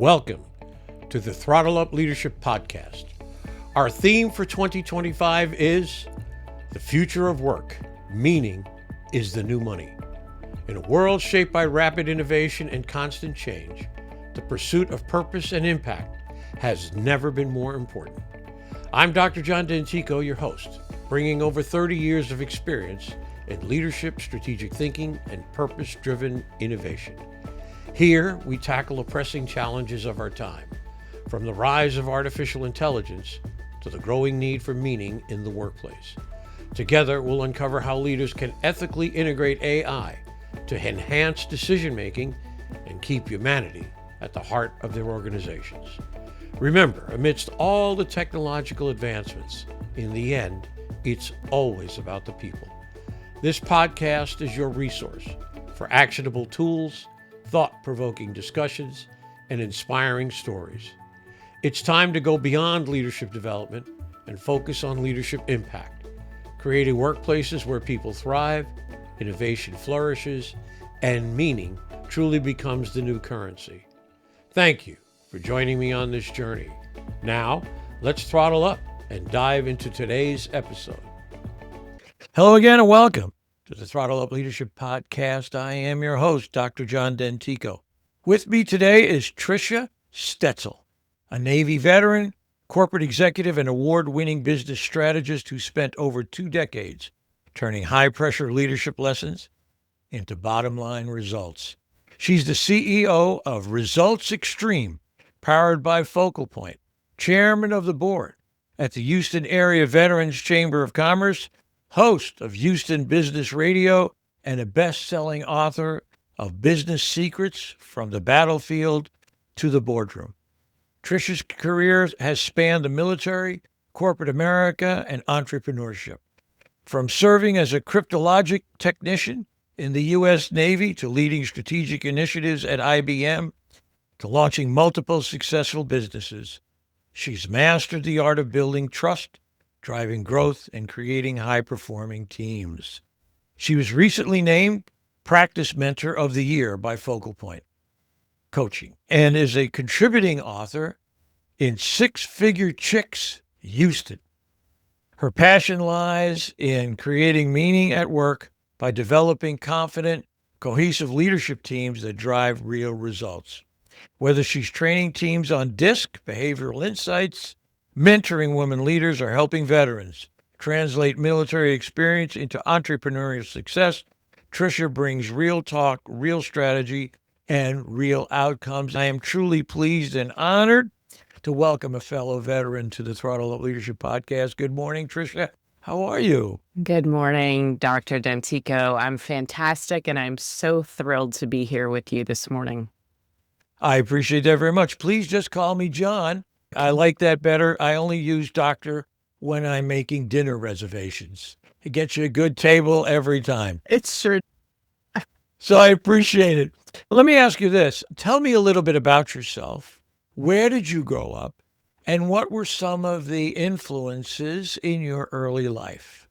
Welcome to the Throttle Up Leadership Podcast. Our theme for 2025 is the future of work. Meaning is the new money. In a world shaped by rapid innovation and constant change, the pursuit of purpose and impact has never been more important. I'm Dr. John Dentico, your host, bringing over 30 years of experience in leadership, strategic thinking, and purpose-driven innovation. Here, we tackle the pressing challenges of our time, from the rise of artificial intelligence to the growing need for meaning in the workplace. Together, we'll uncover how leaders can ethically integrate AI to enhance decision-making and keep humanity at the heart of their organizations. Remember, amidst all the technological advancements, in the end, it's always about the people. This podcast is your resource for actionable tools, thought-provoking discussions, and inspiring stories. It's time to go beyond leadership development and focus on leadership impact, creating workplaces where people thrive, innovation flourishes, and meaning truly becomes the new currency. Thank you for joining me on this journey. Now, let's throttle up and dive into today's episode. Hello again and welcome to the Throttle Up Leadership Podcast. I am your host, Dr. John Dentico. With me today is Trisha Stetzel, a Navy veteran, corporate executive, and award-winning business strategist who spent over 2 decades turning high-pressure leadership lessons into bottom-line results. She's the CEO of Results Extreme, powered by Focal Point, chairman of the board at the Houston Area Veterans Chamber of Commerce, host of Houston Business Radio, and a best-selling author of Business Secrets from the Battlefield to the Boardroom. Trisha's career has spanned the military, corporate America, and entrepreneurship. From serving as a cryptology technician in the U.S. Navy to leading strategic initiatives at IBM to launching multiple successful businesses, she's mastered the art of building trust, driving growth, and creating high-performing teams. She was recently named Practice Mentor of the Year by Focal Point Coaching and is a contributing author in Six Figure Chicks, Houston. Her passion lies in creating meaning at work by developing confident, cohesive leadership teams that drive real results. Whether she's training teams on DISC, behavioral insights, mentoring women leaders, or helping veterans translate military experience into entrepreneurial success, Tricia brings real talk, real strategy, and real outcomes. I am truly pleased and honored to welcome a fellow veteran to the Throttle Up Leadership Podcast. Good morning, Tricia. How are you? Good morning, Dr. Dentico. I'm fantastic, and I'm so thrilled to be here with you this morning. I appreciate that very much. Please just call me John. I like that better. I only use doctor when I'm making dinner reservations. It gets you a good table every time. It's sure. So I appreciate it. Let me ask you this. Tell me a little bit about yourself. Where did you grow up? And what were some of the influences in your early life?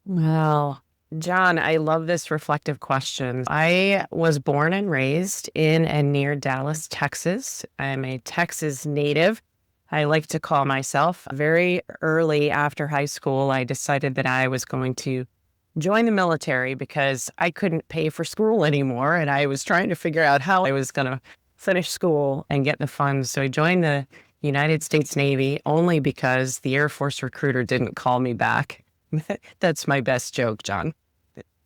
Well, John, I love this reflective question. I was born and raised in and near Dallas, Texas. I'm a Texas native. I like to call myself. Very early after high school, I decided that I was going to join the military because I couldn't pay for school anymore. And I was trying to figure out how I was going to finish school and get the funds. So I joined the United States Navy only because the Air Force recruiter didn't call me back. That's my best joke, John.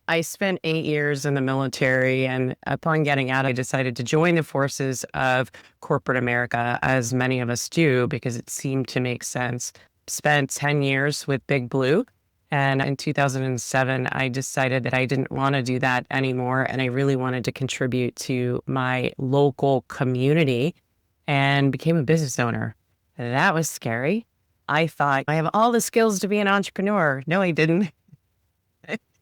I spent 8 years in the military, and upon getting out, I decided to join the forces of corporate America, as many of us do, because it seemed to make sense. Spent 10 years with Big Blue, and in 2007, I decided that I didn't want to do that anymore, and I really wanted to contribute to my local community and became a business owner. That was scary. I thought, I have all the skills to be an entrepreneur. No, I didn't.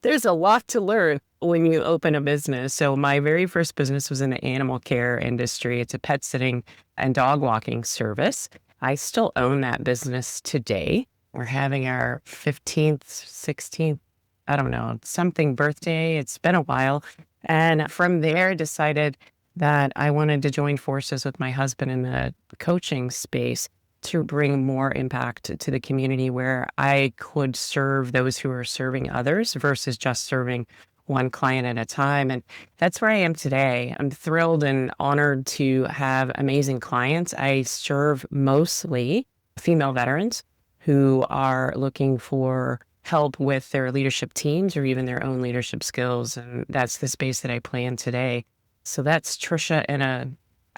There's a lot to learn when you open a business. So my very first business was in the animal care industry. It's a pet sitting and dog walking service. I still own that business today. We're having our 15th, 16th, I don't know, something birthday. It's been a while. And from there, decided that I wanted to join forces with my husband in the coaching space to bring more impact to the community where I could serve those who are serving others versus just serving one client at a time. And that's where I am today. I'm thrilled and honored to have amazing clients. I serve mostly female veterans who are looking for help with their leadership teams or even their own leadership skills. And that's the space that I play in today. So that's Trisha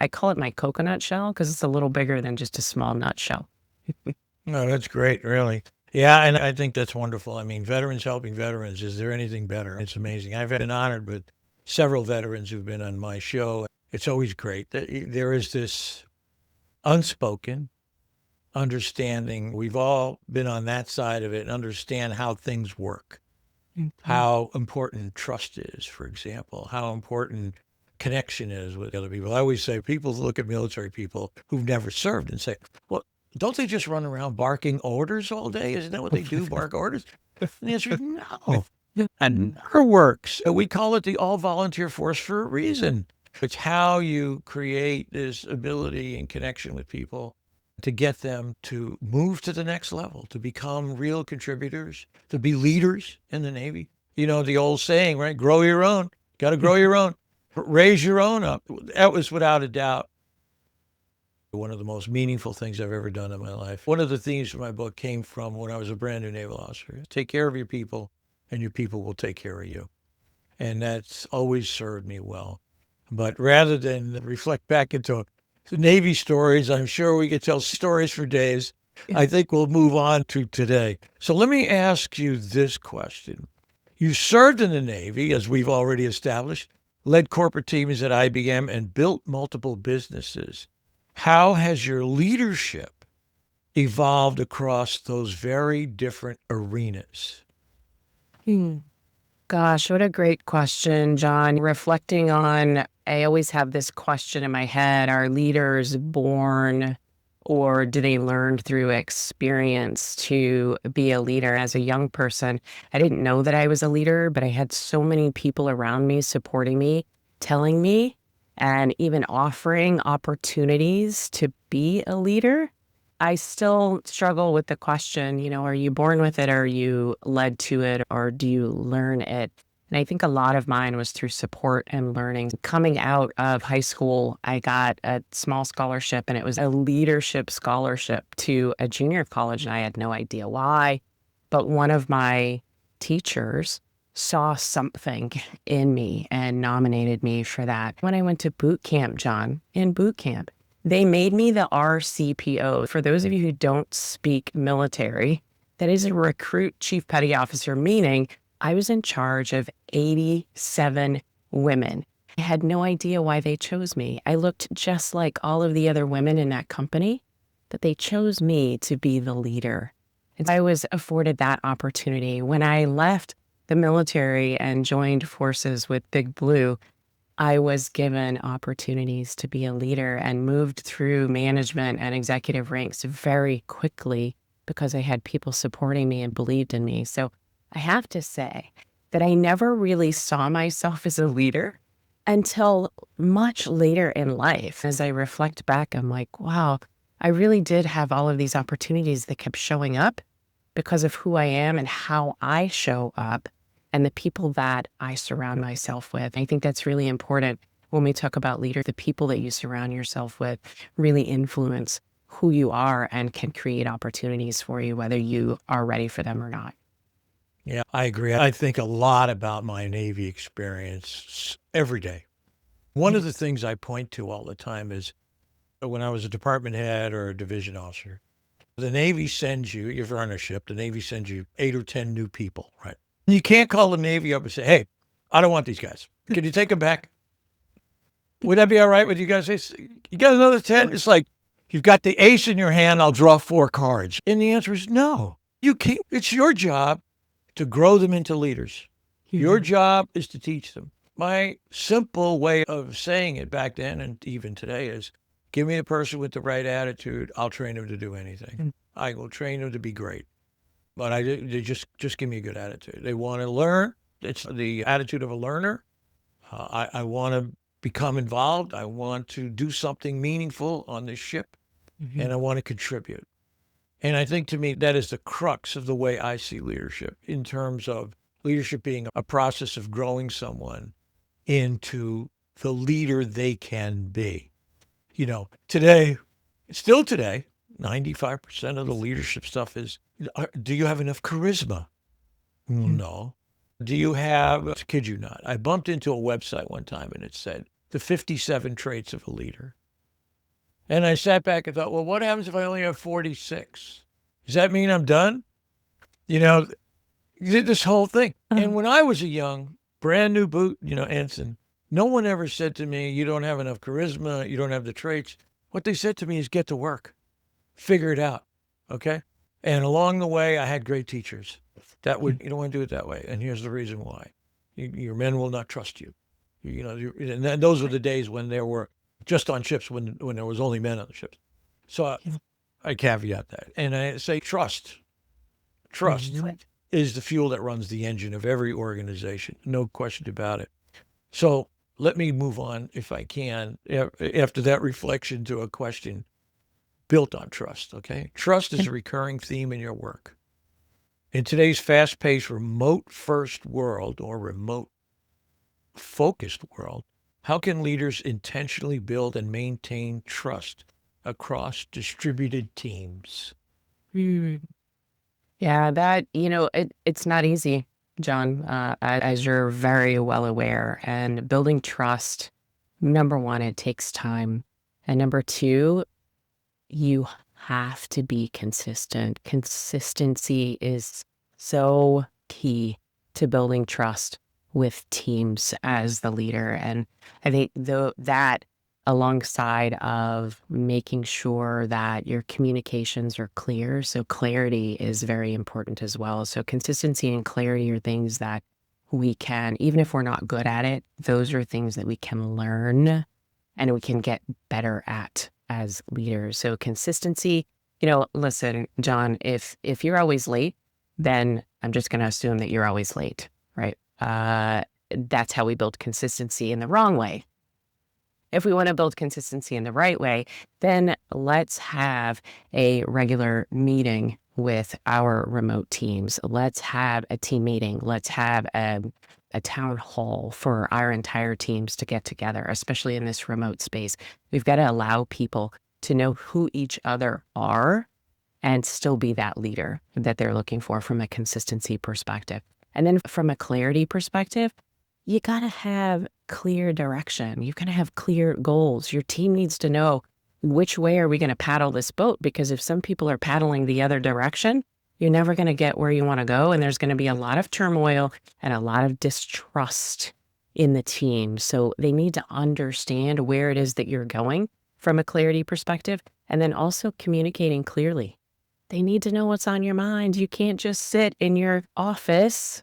I call it my coconut shell because it's a little bigger than just a small nutshell. No, that's great, really. Yeah, and I think that's wonderful. I mean, veterans helping veterans. Is there anything better? It's amazing. I've been honored with several veterans who've been on my show. It's always great. There is this unspoken understanding. We've all been on that side of it and understand how things work, how important trust is, for example, how important connection is with other people. I always say people look at military people who've never served and say, well, don't they just run around barking orders all day? Isn't that what they do, bark orders? And the answer is no. And never works. We call it the all-volunteer force for a reason. It's how you create this ability and connection with people to get them to move to the next level, to become real contributors, to be leaders in the Navy. You know, the old saying, right? Grow your own. Got to grow your own. Raise your own up. That was without a doubt one of the most meaningful things I've ever done in my life. One of the themes of my book came from when I was a brand new naval officer. Take care of your people, and your people will take care of you. And that's always served me well. But rather than reflect back into Navy stories, I'm sure we could tell stories for days. I think we'll move on to today. So let me ask you this question. You served in the Navy, as we've already established, led corporate teams at IBM, and built multiple businesses. How has your leadership evolved across those very different arenas? Gosh, what a great question, John. Reflecting on, I always have this question in my head. Are leaders born or do they learn through experience to be a leader? As a young person, I didn't know that I was a leader, but I had so many people around me supporting me, telling me, and even offering opportunities to be a leader. I still struggle with the question, are you born with it? Or are you led to it? Or do you learn it? And I think a lot of mine was through support and learning. Coming out of high school, I got a small scholarship, and it was a leadership scholarship to a junior college, and I had no idea why. But one of my teachers saw something in me and nominated me for that. When I went to boot camp, John, in boot camp, they made me the RCPO. For those of you who don't speak military, that is a recruit chief petty officer, meaning I was in charge of 87 women. I had no idea why they chose me. I looked just like all of the other women in that company, but they chose me to be the leader. And I was afforded that opportunity. When I left the military and joined forces with Big Blue, I was given opportunities to be a leader and moved through management and executive ranks very quickly because I had people supporting me and believed in me. So I have to say that I never really saw myself as a leader until much later in life. As I reflect back, I'm like, wow, I really did have all of these opportunities that kept showing up because of who I am and how I show up and the people that I surround myself with. I think that's really important when we talk about leader. The people that you surround yourself with really influence who you are and can create opportunities for you, whether you are ready for them or not. Yeah, I agree. I think a lot about my Navy experience every day. One of the things I point to all the time is when I was a department head or a division officer, the Navy sends you, if you're on a ship, the Navy sends you 8 or 10 new people, right? You can't call the Navy up and say, hey, I don't want these guys. Can you take them back? Would that be all right with you guys? You got another 10? It's like, you've got the ace in your hand, I'll draw 4 cards. And the answer is no. You can't. It's your job to grow them into leaders. Your job is to teach them. My simple way of saying it back then and even today is, give me a person with the right attitude, I'll train them to do anything. I will train them to be great. But they just give me a good attitude. They want to learn. It's the attitude of a learner. I want to become involved. I want to do something meaningful on this ship, and I want to contribute. And I think to me, that is the crux of the way I see leadership, in terms of leadership being a process of growing someone into the leader they can be. Today, still today, 95% of the leadership stuff is, do you have enough charisma? No. Do you have, I kid you not, I bumped into a website one time and it said, the 57 traits of a leader. And I sat back and thought, well, what happens if I only have 46? Does that mean I'm done? This whole thing. And when I was a young, brand new boot, ensign, no one ever said to me, you don't have enough charisma, you don't have the traits. What they said to me is, get to work, figure it out. Okay. And along the way, I had great teachers you don't want to do it that way. And here's the reason why. Your men will not trust you. And those were the days when there were, just on ships, when there was only men on the ships. So I caveat that. And I say trust. Trust is the fuel that runs the engine of every organization. No question about it. So let me move on, if I can, after that reflection, to a question built on trust, okay? Trust is a recurring theme in your work. In today's fast-paced, remote-first world, or remote-focused world, how can leaders intentionally build and maintain trust across distributed teams? Yeah, that, it's not easy, John, as you're very well aware. And building trust, number one, it takes time. And number two, you have to be consistent. Consistency is so key to building trust with teams as the leader. And I think that, alongside of making sure that your communications are clear. So clarity is very important as well. So consistency and clarity are things that we can, even if we're not good at it, those are things that we can learn and we can get better at as leaders. So consistency, listen, John, if you're always late, then I'm just going to assume that you're always late, right? That's how we build consistency in the wrong way. If we want to build consistency in the right way, then let's have a regular meeting with our remote teams. Let's have a team meeting. Let's have a town hall for our entire teams to get together, especially in this remote space. We've got to allow people to know who each other are and still be that leader that they're looking for from a consistency perspective. And then from a clarity perspective, you got to have clear direction. You got to have clear goals. Your team needs to know, which way are we going to paddle this boat? Because if some people are paddling the other direction, you're never going to get where you want to go. And there's going to be a lot of turmoil and a lot of distrust in the team. So they need to understand where it is that you're going from a clarity perspective, and then also communicating clearly. They need to know what's on your mind. You can't just sit in your office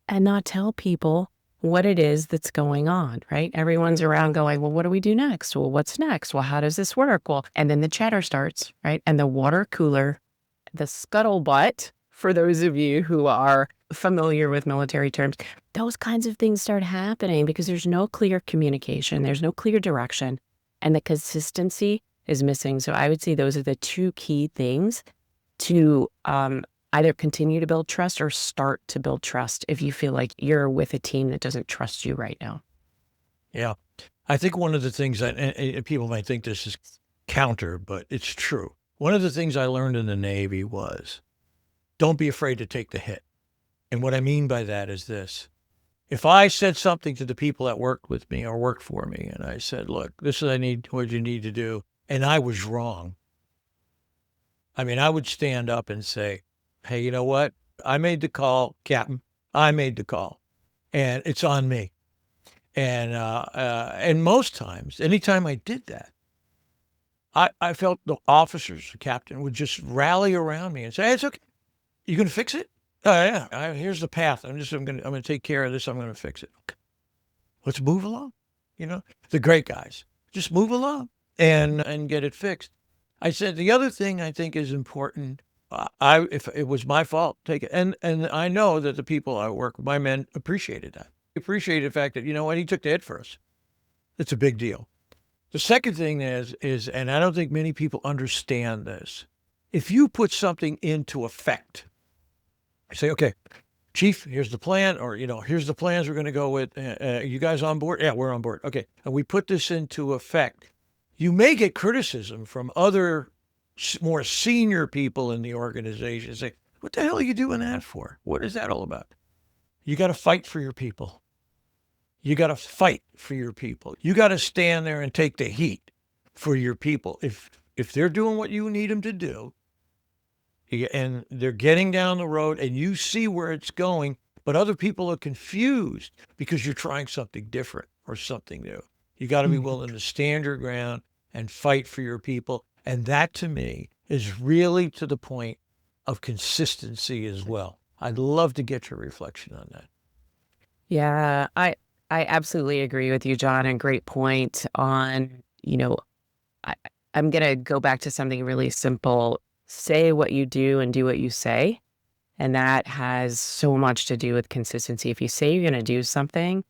and not tell people what it is that's going on, right? Everyone's around going, well, what do we do next? Well, what's next? Well, how does this work? Well, and then the chatter starts, right? And the water cooler, the scuttlebutt, for those of you who are familiar with military terms, those kinds of things start happening because there's no clear communication, there's no clear direction, and the consistency is missing. So I would say those are the two key things to either continue to build trust or start to build trust if you feel like you're with a team that doesn't trust you right now. Yeah. I think one of the things that, and people might think this is counter, but it's true. One of the things I learned in the Navy was, don't be afraid to take the hit. And what I mean by that is this. If I said something to the people that worked with me or worked for me, and I said, look, this is what you need to do, and I was wrong, I would stand up and say, hey, you know what? I made the call, Captain. I made the call, and it's on me. And most times, anytime I did that, I felt the officers, the captain, would just rally around me and say, hey, it's okay. You going to fix it? Oh, yeah. Here's the path. I'm going to take care of this. I'm going to fix it. Okay. Let's move along. The great guys, just move along and get it fixed. I said, the other thing I think is important, if it was my fault, take it. And I know that the people I work with, my men, appreciated that. Appreciated the fact that, he took the hit for us. It's a big deal. The second thing is, and I don't think many people understand this, if you put something into effect, say, okay, Chief, here's the plan, or, here's the plans we're going to go with. You guys on board? Yeah, we're on board. Okay. And we put this into effect. You may get criticism from other more senior people in the organization. Say, what the hell are you doing that for? What is that all about? You got to fight for your people. You got to fight for your people. You got to stand there and take the heat for your people. If they're doing what you need them to do, and they're getting down the road and you see where it's going, but other people are confused because you're trying something different or something new. You got to be willing to stand your ground and fight for your people. And that, to me, is really to the point of consistency as well. I'd love to get your reflection on that. Yeah, I absolutely agree with you, John, and great point on, I'm going to go back to something really simple. Say what you do and do what you say. And that has so much to do with consistency. If you say you're going to do something,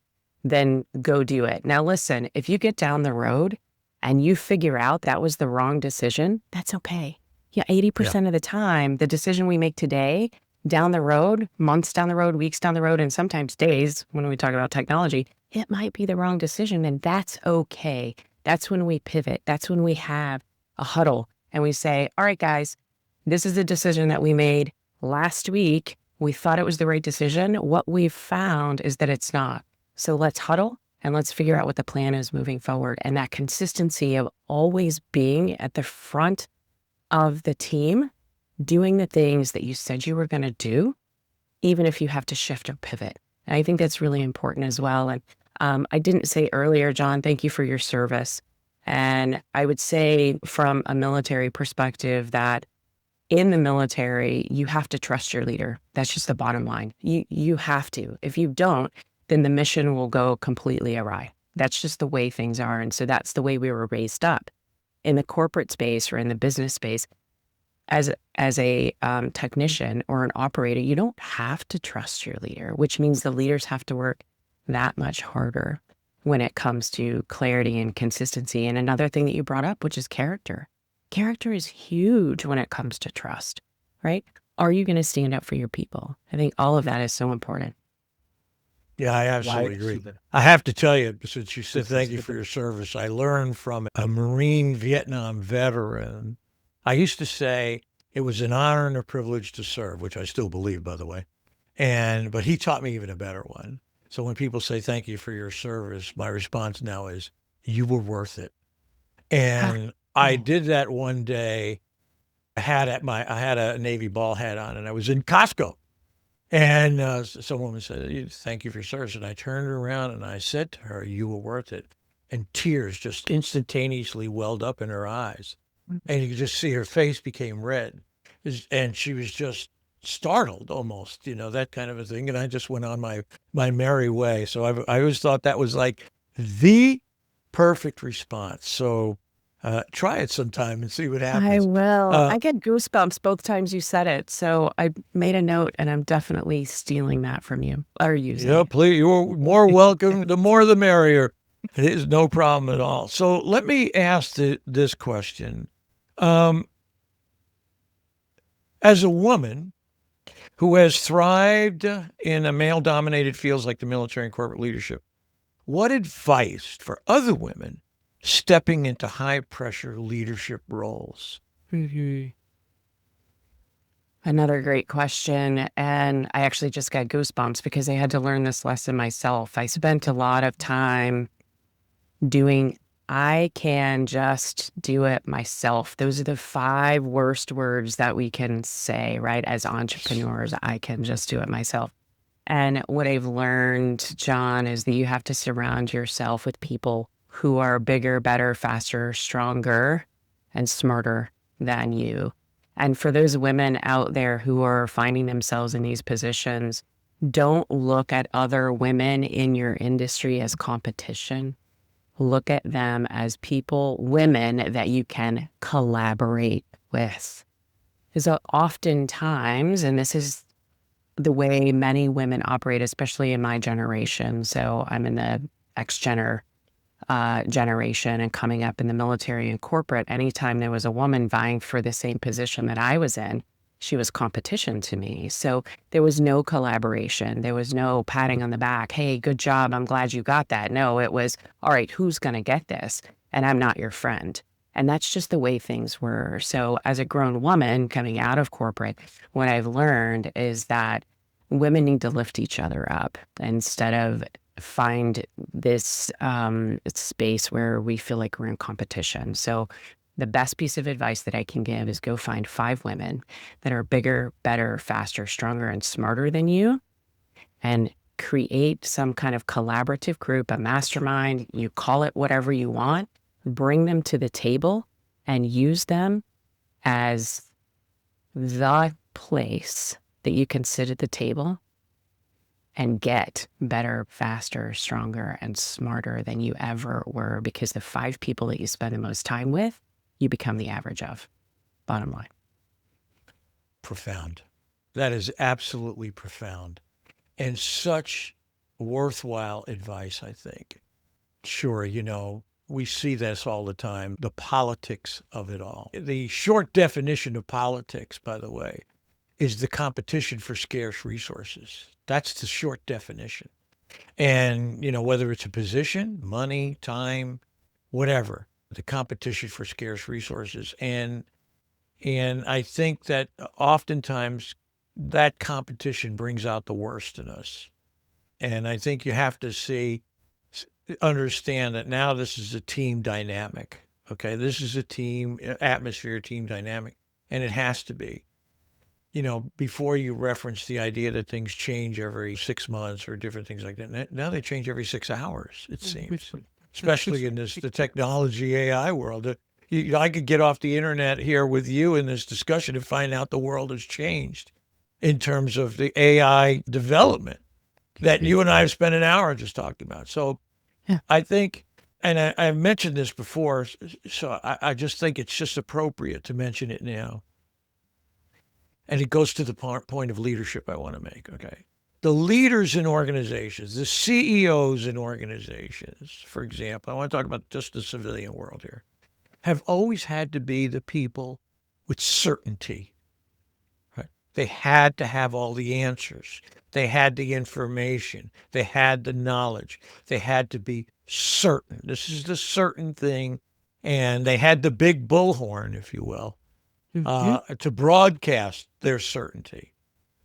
then go do it. Now, listen, if you get down the road and you figure out that was the wrong decision, that's okay. Yeah, 80% of the time, the decision we make today, down the road, months down the road, weeks down the road, and sometimes days, when we talk about technology, it might be the wrong decision, and that's okay. That's when we pivot. That's when we have a huddle and we say, all right, guys, this is the decision that we made last week. We thought it was the right decision. What we've found is that it's not. So let's huddle and let's figure out what the plan is moving forward. And that consistency of always being at the front of the team, doing the things that you said you were going to do, even if you have to shift or pivot. And I think that's really important as well. And I didn't say earlier, John, thank you for your service. And I would say from a military perspective that in the military, you have to trust your leader. That's just the bottom line. You have to. If you don't, then the mission will go completely awry. That's just the way things are. And so that's the way we were raised up. In the corporate space or in the business space, as a technician or an operator, you don't have to trust your leader, which means the leaders have to work that much harder when it comes to clarity and consistency. And another thing that you brought up, which is character. Character is huge when it comes to trust, right? Are you going to stand up for your people? I think all of that is so important. Yeah, I absolutely agree. I have to tell you, since you said thank you for your service, I learned from a Marine Vietnam veteran. I used to say it was an honor and a privilege to serve, which I still believe, by the way. But he taught me even a better one. So when people say thank you for your service, my response now is, you were worth it. And I did that one day. I had a Navy ball hat on, and I was in Costco. And some woman said, thank you for your service. And I turned around and I said to her, you were worth it. And tears just instantaneously welled up in her eyes. And you could just see her face became red. And she was just startled almost, that kind of a thing. And I just went on my merry way. So I always thought that was like the perfect response. So try it sometime and see what happens. I will. I get goosebumps both times you said it. So I made a note and I'm definitely stealing that from you or using it. Please. You're more welcome. The more the merrier. It is no problem at all. So let me ask this question. As a woman who has thrived in a male-dominated fields like the military and corporate leadership, what advice for other women stepping into high-pressure leadership roles? Another great question. And I actually just got goosebumps because I had to learn this lesson myself. I spent a lot of time I can just do it myself. Those are the 5 worst words that we can say, right? As entrepreneurs, I can just do it myself. And what I've learned, John, is that you have to surround yourself with people who are bigger, better, faster, stronger, and smarter than you. And for those women out there who are finding themselves in these positions, don't look at other women in your industry as competition. Look at them as women that you can collaborate with. Because oftentimes, and this is the way many women operate, especially in my generation, so I'm in the X-gener generation and coming up in the military and corporate, anytime there was a woman vying for the same position that I was in, she was competition to me. So there was no collaboration. There was no patting on the back. Hey, good job. I'm glad you got that. No, it was, all right, who's going to get this? And I'm not your friend. And that's just the way things were. So as a grown woman coming out of corporate, what I've learned is that women need to lift each other up instead of find this space where we feel like we're in competition. So the best piece of advice that I can give is go find 5 women that are bigger, better, faster, stronger, and smarter than you, and create some kind of collaborative group, a mastermind. You call it whatever you want, bring them to the table and use them as the place that you can sit at the table and get better, faster, stronger, and smarter than you ever were, because the 5 people that you spend the most time with, you become the average of. Bottom line. Profound. That is absolutely profound and such worthwhile advice, I think. Sure, we see this all the time, the politics of it all. The short definition of politics, by the way, is the competition for scarce resources. That's the short definition. And, whether it's a position, money, time, whatever, the competition for scarce resources. And I think that oftentimes that competition brings out the worst in us. And I think you have to understand that now this is a team dynamic. Okay. This is a team atmosphere, team dynamic, and it has to be. Before you reference the idea that things change every 6 months or different things like that. Now they change every 6 hours, it seems, especially in the technology AI world. I could get off the internet here with you in this discussion and find out the world has changed in terms of the AI development that you and I have spent an hour just talking about. So Yeah. I think, and I've mentioned this before, so I just think it's just appropriate to mention it now. And it goes to the point of leadership I want to make, okay? The leaders in organizations, the CEOs in organizations, for example, I want to talk about just the civilian world here, have always had to be the people with certainty, right? They had to have all the answers. They had the information. They had the knowledge. They had to be certain. This is the certain thing. And they had the big bullhorn, if you will, to broadcast their certainty.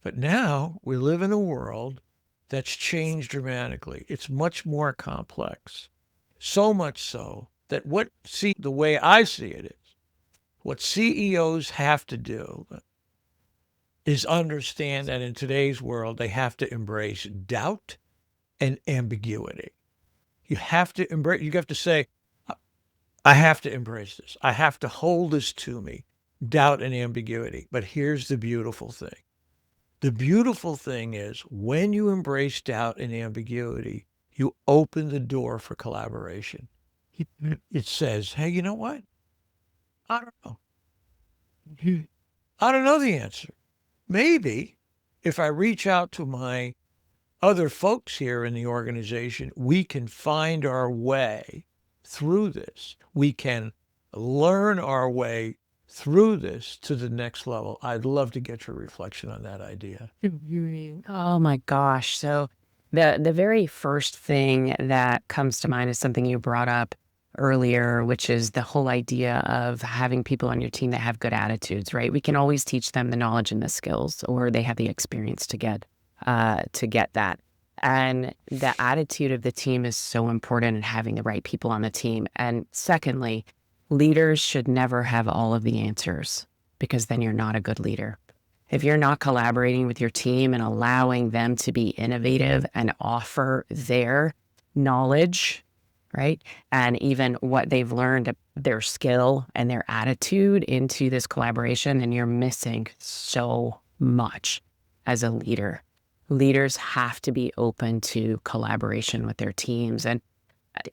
But now we live in a world that's changed dramatically. It's much more complex. So much so that the way I see it is, what CEOs have to do is understand that in today's world, they have to embrace doubt and ambiguity. You have to say, I have to embrace this. I have to hold this to me. Doubt and ambiguity. But here's the beautiful thing. The beautiful thing is when you embrace doubt and ambiguity, you open the door for collaboration. It says, hey, you know what? I don't know. I don't know the answer. Maybe if I reach out to my other folks here in the organization, we can find our way through this. We can learn our way through this to the next level. I'd love to get your reflection on that idea. Oh my gosh. So the very first thing that comes to mind is something you brought up earlier, which is the whole idea of having people on your team that have good attitudes, right? We can always teach them the knowledge and the skills, or they have the experience to get that. And the attitude of the team is so important in having the right people on the team. And secondly, leaders should never have all of the answers, because then you're not a good leader. If you're not collaborating with your team and allowing them to be innovative and offer their knowledge, right, and even what they've learned, their skill and their attitude into this collaboration, then you're missing so much as a leader. Leaders have to be open to collaboration with their teams. And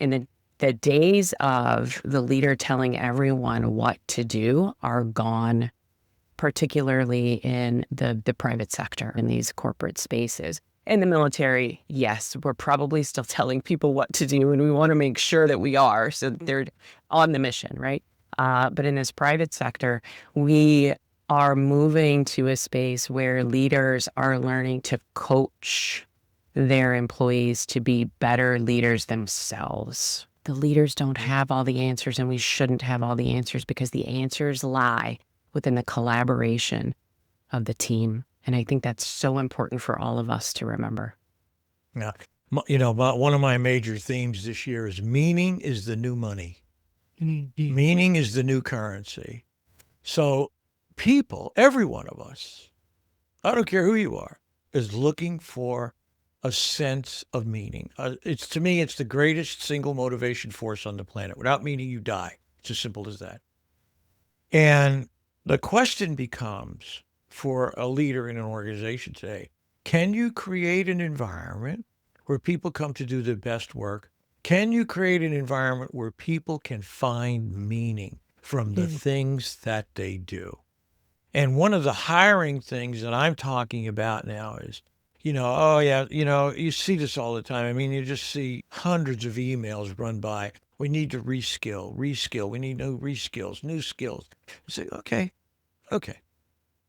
in the days of the leader telling everyone what to do are gone, particularly in the private sector, in these corporate spaces. In the military, yes, we're probably still telling people what to do, and we want to make sure that we are so that they're on the mission, right? But in this private sector, we are moving to a space where leaders are learning to coach their employees to be better leaders themselves. The leaders don't have all the answers, and we shouldn't have all the answers because the answers lie within the collaboration of the team. And I think that's so important for all of us to remember. Yeah. One of my major themes this year is meaning is the new money. Meaning is the new currency. So people, every one of us, I don't care who you are, is looking for a sense of meaning. To me, it's the greatest single motivation force on the planet. Without meaning, you die. It's as simple as that. And the question becomes for a leader in an organization today, can you create an environment where people come to do their best work? Can you create an environment where people can find meaning from the things that they do? And one of the hiring things that I'm talking about now is, you see this all the time. I mean, you just see hundreds of emails run by. We need to reskill. We need new reskills, new skills. You say, okay,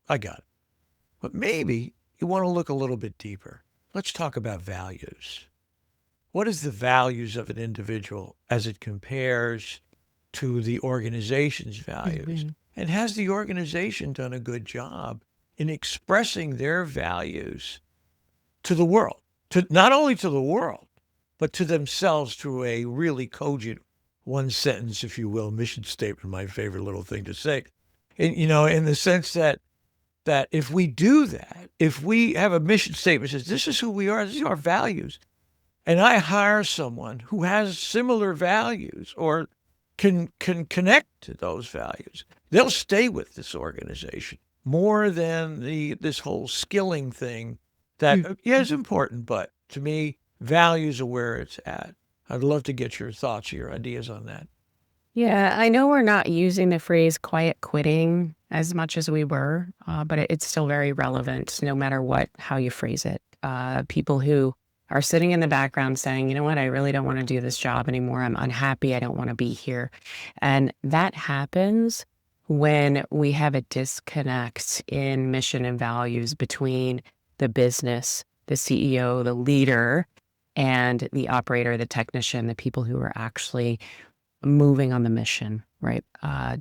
I got it. But maybe you want to look a little bit deeper. Let's talk about values. What is the values of an individual as it compares to the organization's values? And has the organization done a good job in expressing their values to the world, to not only to the world, but to themselves through a really cogent one sentence, if you will, mission statement, my favorite little thing to say. And, in the sense that if we do that, if we have a mission statement that says, this is who we are, these are our values, and I hire someone who has similar values or can connect to those values, they'll stay with this organization more than this whole skilling thing that is important, but to me, values are where it's at. I'd love to get your thoughts, your ideas on that. Yeah, I know we're not using the phrase quiet quitting as much as we were, but it's still very relevant no matter how you phrase it. People who are sitting in the background saying, you know what, I really don't want to do this job anymore. I'm unhappy. I don't want to be here. And that happens when we have a disconnect in mission and values between the business, the CEO, the leader, and the operator, the technician, the people who are actually moving on the mission, right,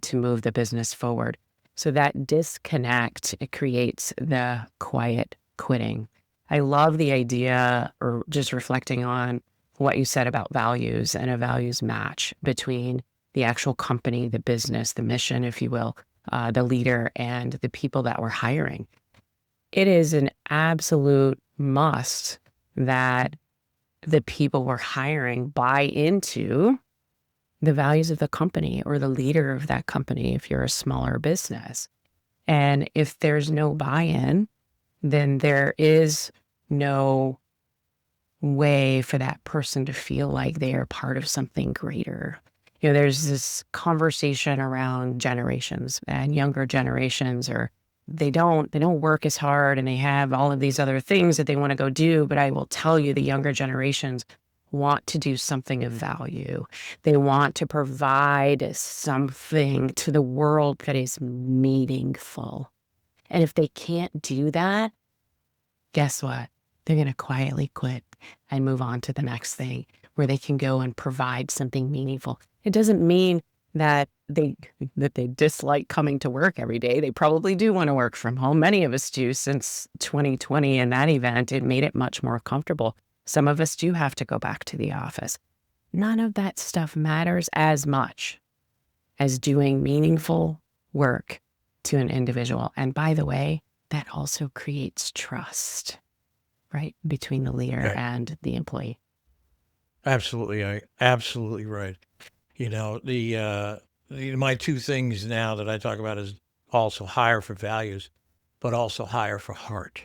to move the business forward. So that disconnect, it creates the quiet quitting. I love the idea, or just reflecting on what you said about values and a values match between the actual company, the business, the mission, if you will, the leader, and the people that we're hiring. It is an absolute must that the people we're hiring buy into the values of the company or the leader of that company if you're a smaller business. And if there's no buy-in, then there is no way for that person to feel like they are part of something greater. There's this conversation around generations, and younger generations they don't work as hard, and they have all of these other things that they want to go do. But I will tell you, the younger generations want to do something of value. They want to provide something to the world that is meaningful. And if they can't do that, guess what? They're going to quietly quit and move on to the next thing where they can go and provide something meaningful. It doesn't mean that they dislike coming to work every day. They probably do want to work from home. Many of us do. Since 2020 and that event, it made it much more comfortable. Some of us do have to go back to the office. None of that stuff matters as much as doing meaningful work to an individual. And by the way, that also creates trust, right, between the leader and the employee. Absolutely, absolutely right. My two things now that I talk about is also hire for values, but also hire for heart.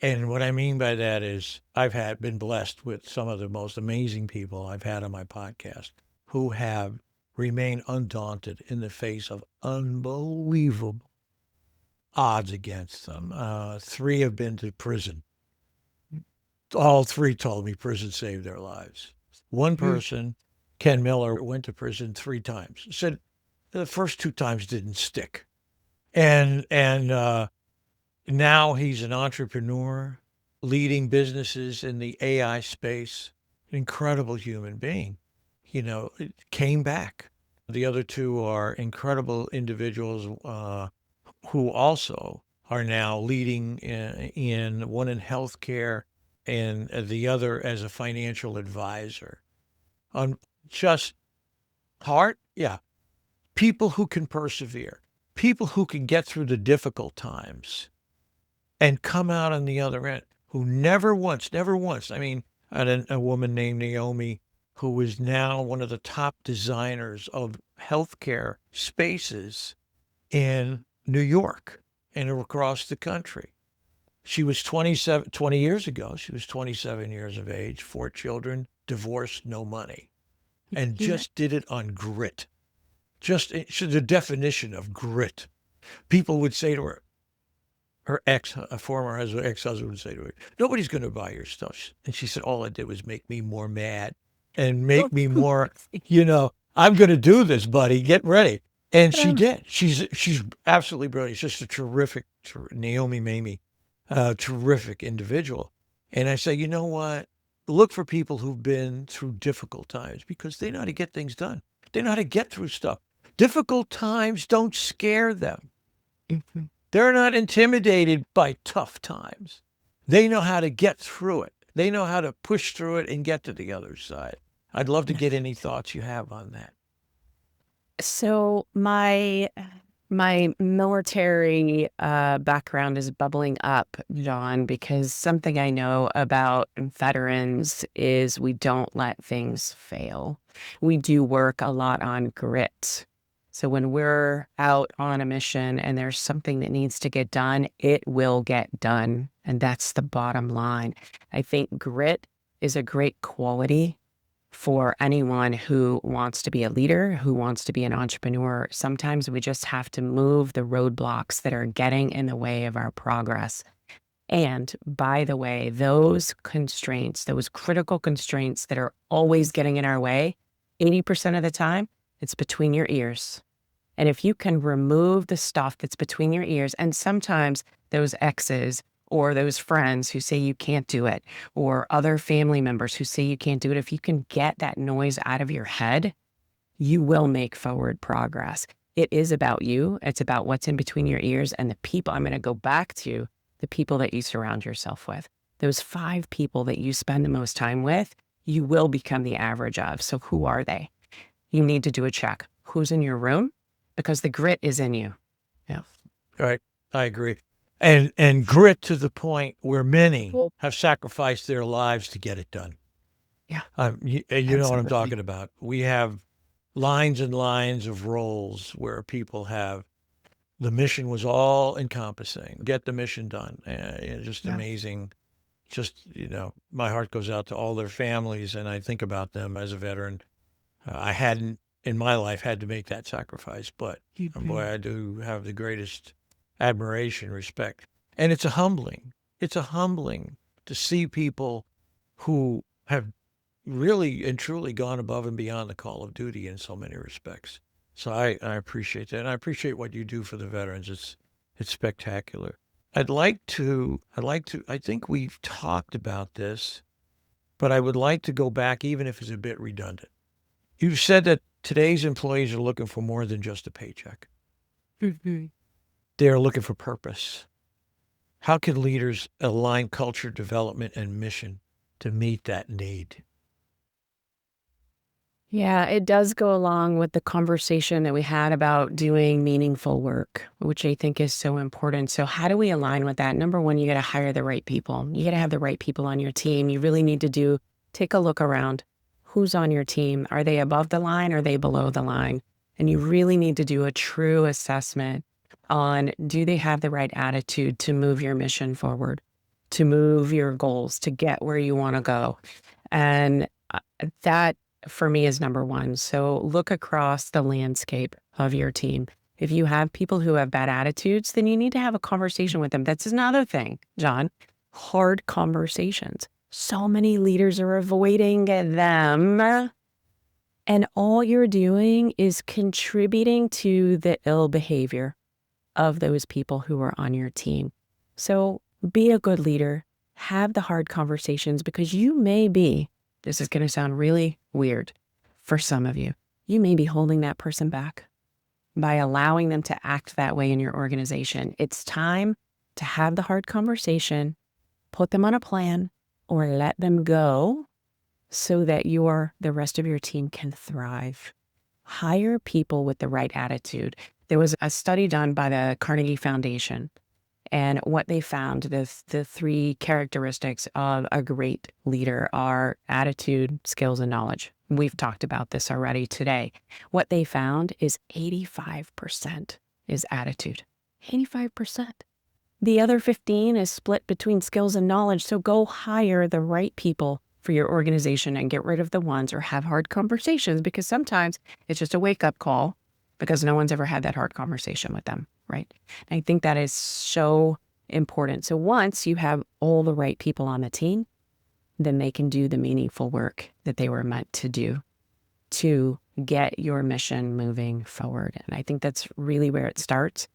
And what I mean by that is I've been blessed with some of the most amazing people I've had on my podcast who have remained undaunted in the face of unbelievable odds against them. 3 have been to prison. all three told me prison saved their lives. One person, Ken Miller, went to prison 3 times. Said the first 2 times didn't stick. And now he's an entrepreneur, leading businesses in the AI space. Incredible human being. Came back. The other two are incredible individuals who also are now leading in one in healthcare and the other as a financial advisor. On just heart, yeah. People who can persevere, people who can get through the difficult times and come out on the other end, who never once, I mean, I had a woman named Naomi who is now one of the top designers of healthcare spaces in New York and across the country. She was 20 years ago, she was 27 years of age, 4 children, divorced, no money, and just did it on grit. Just the definition of grit. People would say to her, a former ex-husband would say to her, nobody's going to buy your stuff. And she said, all I did was make me more mad and make me more, I'm going to do this, buddy. Get ready. And she did. She's absolutely brilliant. She's just a terrific, Naomi Mamie, terrific individual. And I say, you know what? Look for people who've been through difficult times because they know how to get things done. They know how to get through stuff. Difficult times don't scare them. Mm-hmm. They're not intimidated by tough times. They know how to get through it. They know how to push through it and get to the other side. I'd love to get any thoughts you have on that. So my military background is bubbling up, John, because something I know about veterans is we don't let things fail. We do work a lot on grit. So when we're out on a mission and there's something that needs to get done, it will get done. And that's the bottom line. I think grit is a great quality for anyone who wants to be a leader, who wants to be an entrepreneur. Sometimes we just have to move the roadblocks that are getting in the way of our progress. And by the way, those constraints, those critical constraints that are always getting in our way, 80% of the time, it's between your ears. And if you can remove the stuff that's between your ears, and sometimes those exes or those friends who say you can't do it, or other family members who say you can't do it, if you can get that noise out of your head, you will make forward progress. It is about you. It's about what's in between your ears and the people. I'm going to go back to the people that you surround yourself with. Those 5 people that you spend the most time with, you will become the average of. So who are they? You need to do a check. Who's in your room? Because the grit is in you. Yeah. Right. I agree. And grit to the point where many have sacrificed their lives to get it done. Yeah. You know what I'm talking about. We have lines and lines of roles where people have, the mission was all encompassing, get the mission done. Just amazing. Just, my heart goes out to all their families, and I think about them as a veteran. I hadn't in my life had to make that sacrifice, but boy, I do have the greatest admiration, respect. And it's humbling to see people who have really and truly gone above and beyond the call of duty in so many respects. So I appreciate that. And I appreciate what you do for the veterans. It's spectacular. I think we've talked about this, but I would like to go back, even if it's a bit redundant. You've said that today's employees are looking for more than just a paycheck. Mm-hmm. They're looking for purpose. How can leaders align culture development and mission to meet that need? Yeah, it does go along with the conversation that we had about doing meaningful work, which I think is so important. So how do we align with that? Number one, you got to hire the right people. You got to have the right people on your team. You really need to take a look around. Who's on your team? Are they above the line? Or are they below the line? And you really need to do a true assessment on, do they have the right attitude to move your mission forward, to move your goals, to get where you want to go? And that, for me, is number one. So look across the landscape of your team. If you have people who have bad attitudes, then you need to have a conversation with them. That's another thing, John. Hard conversations. So many leaders are avoiding them. And all you're doing is contributing to the ill behavior of those people who are on your team. So be a good leader, have the hard conversations, because you may be, this is going to sound really weird for some of you may be holding that person back by allowing them to act that way in your organization. It's time to have the hard conversation, put them on a plan, or let them go so that the rest of your team can thrive. Hire people with the right attitude. There was a study done by the Carnegie Foundation, and what they found, the three characteristics of a great leader are attitude, skills, and knowledge. We've talked about this already today. What they found is 85% is attitude. 85%. The other 15 is split between skills and knowledge. So go hire the right people for your organization and get rid of the ones, or have hard conversations, because sometimes it's just a wake-up call because no one's ever had that hard conversation with them, right? And I think that is so important. So once you have all the right people on the team, then they can do the meaningful work that they were meant to do to get your mission moving forward. And I think that's really where it starts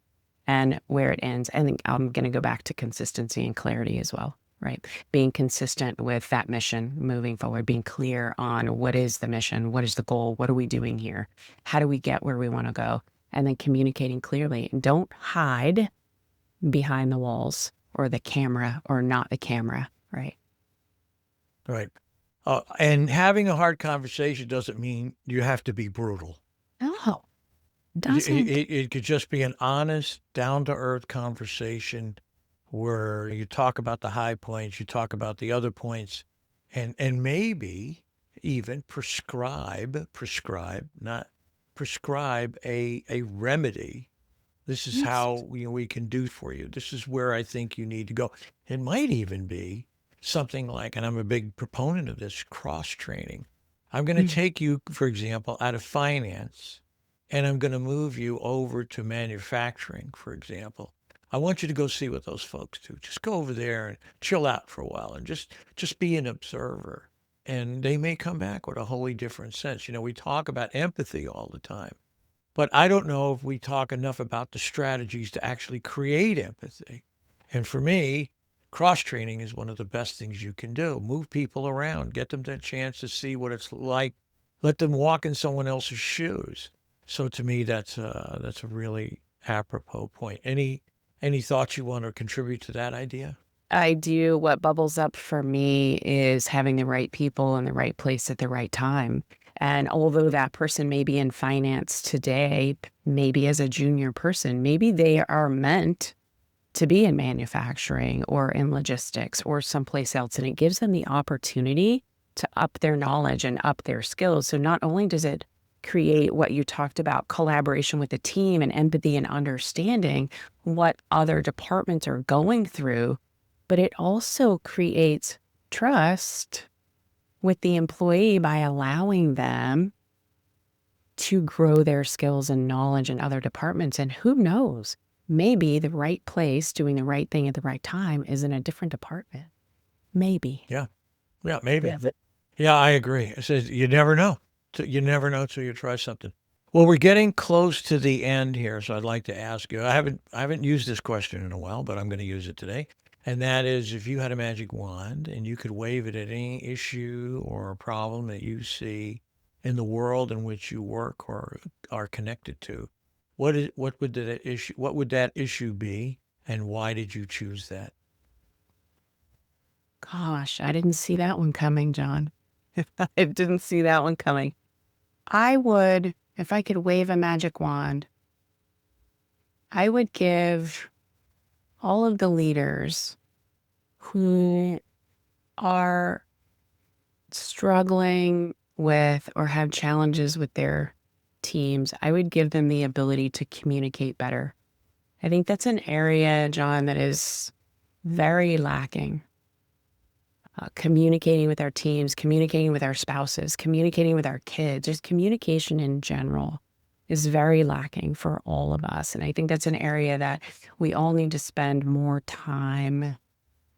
and where it ends. I think I'm going to go back to consistency and clarity as well, right? Being consistent with that mission moving forward, being clear on what is the mission, what is the goal, what are we doing here, how do we get where we want to go, and then communicating clearly. And don't hide behind the walls or the camera or not the camera, right? Right. And having a hard conversation doesn't mean you have to be brutal. No, doesn't. It could just be an honest, down-to-earth conversation where you talk about the high points, you talk about the other points, and maybe even prescribe a remedy. This is how we can do for you. This is where I think you need to go. It might even be something like, and I'm a big proponent of this, cross-training. I'm going to take you, for example, out of finance, and I'm going to move you over to manufacturing, for example. I want you to go see what those folks do. Just go over there and chill out for a while and just be an observer. And they may come back with a wholly different sense. We talk about empathy all the time, but I don't know if we talk enough about the strategies to actually create empathy. And for me, cross-training is one of the best things you can do. Move people around, get them the chance to see what it's like, let them walk in someone else's shoes. So to me, that's a really apropos point. Any thoughts you want to contribute to that idea? I do. What bubbles up for me is having the right people in the right place at the right time. And although that person may be in finance today, maybe as a junior person, maybe they are meant to be in manufacturing or in logistics or someplace else. And it gives them the opportunity to up their knowledge and up their skills. So not only does it create what you talked about, collaboration with the team and empathy and understanding what other departments are going through, but it also creates trust with the employee by allowing them to grow their skills and knowledge in other departments. And who knows, maybe the right place doing the right thing at the right time is in a different department. Maybe. Yeah, maybe. Yeah. Yeah, I agree. It says you never know. You never know till you try something. Well, we're getting close to the end here, so I'd like to ask you. I haven't used this question in a while, but I'm going to use it today. And that is, if you had a magic wand and you could wave it at any issue or a problem that you see in the world in which you work or are connected to, what would that issue be, and why did you choose that? Gosh, I didn't see that one coming, John. I didn't see that one coming. I would, if I could wave a magic wand, I would give all of the leaders who are struggling with or have challenges with their teams, I would give them the ability to communicate better. I think that's an area, John, that is very lacking. Communicating with our teams, communicating with our spouses, communicating with our kids, just communication in general is very lacking for all of us. And I think that's an area that we all need to spend more time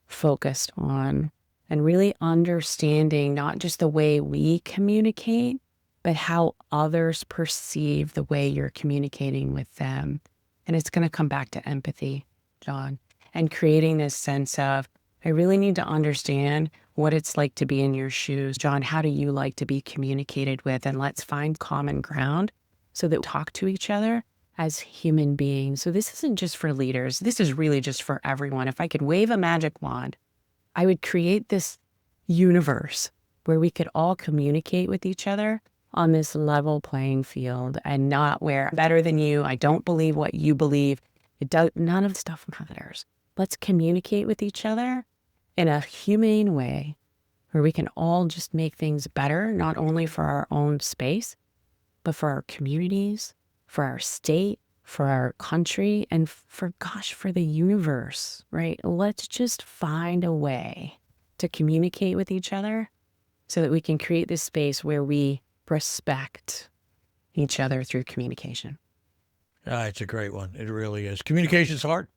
focused on and really understanding not just the way we communicate, but how others perceive the way you're communicating with them. And it's going to come back to empathy, John, and creating this sense of, I really need to understand what it's like to be in your shoes. John, how do you like to be communicated with? And let's find common ground so that we talk to each other as human beings. So this isn't just for leaders. This is really just for everyone. If I could wave a magic wand, I would create this universe where we could all communicate with each other on this level playing field, and not where I'm better than you, I don't believe what you believe. None of the stuff matters. Let's communicate with each other in a humane way where we can all just make things better, not only for our own space, but for our communities, for our state, for our country, and for the universe, right? Let's just find a way to communicate with each other so that we can create this space where we respect each other through communication. It's a great one. It really is. Communication's hard.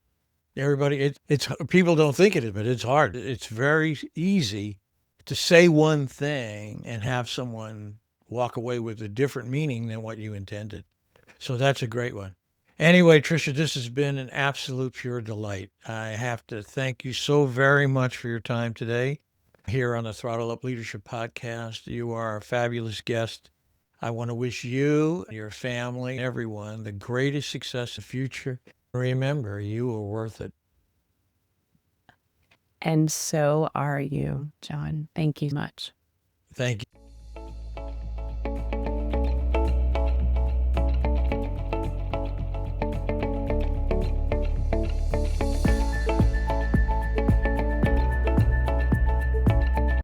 Everybody, it's people don't think it is, but it's hard. It's very easy to say one thing and have someone walk away with a different meaning than what you intended. So that's a great one. Anyway, Tricia, this has been an absolute pure delight. I have to thank you so very much for your time today here on the Throttle Up Leadership Podcast. You are a fabulous guest. I want to wish you, your family, everyone, the greatest success in the future. Remember, you are worth it. And so are you, John. Thank you much. Thank you.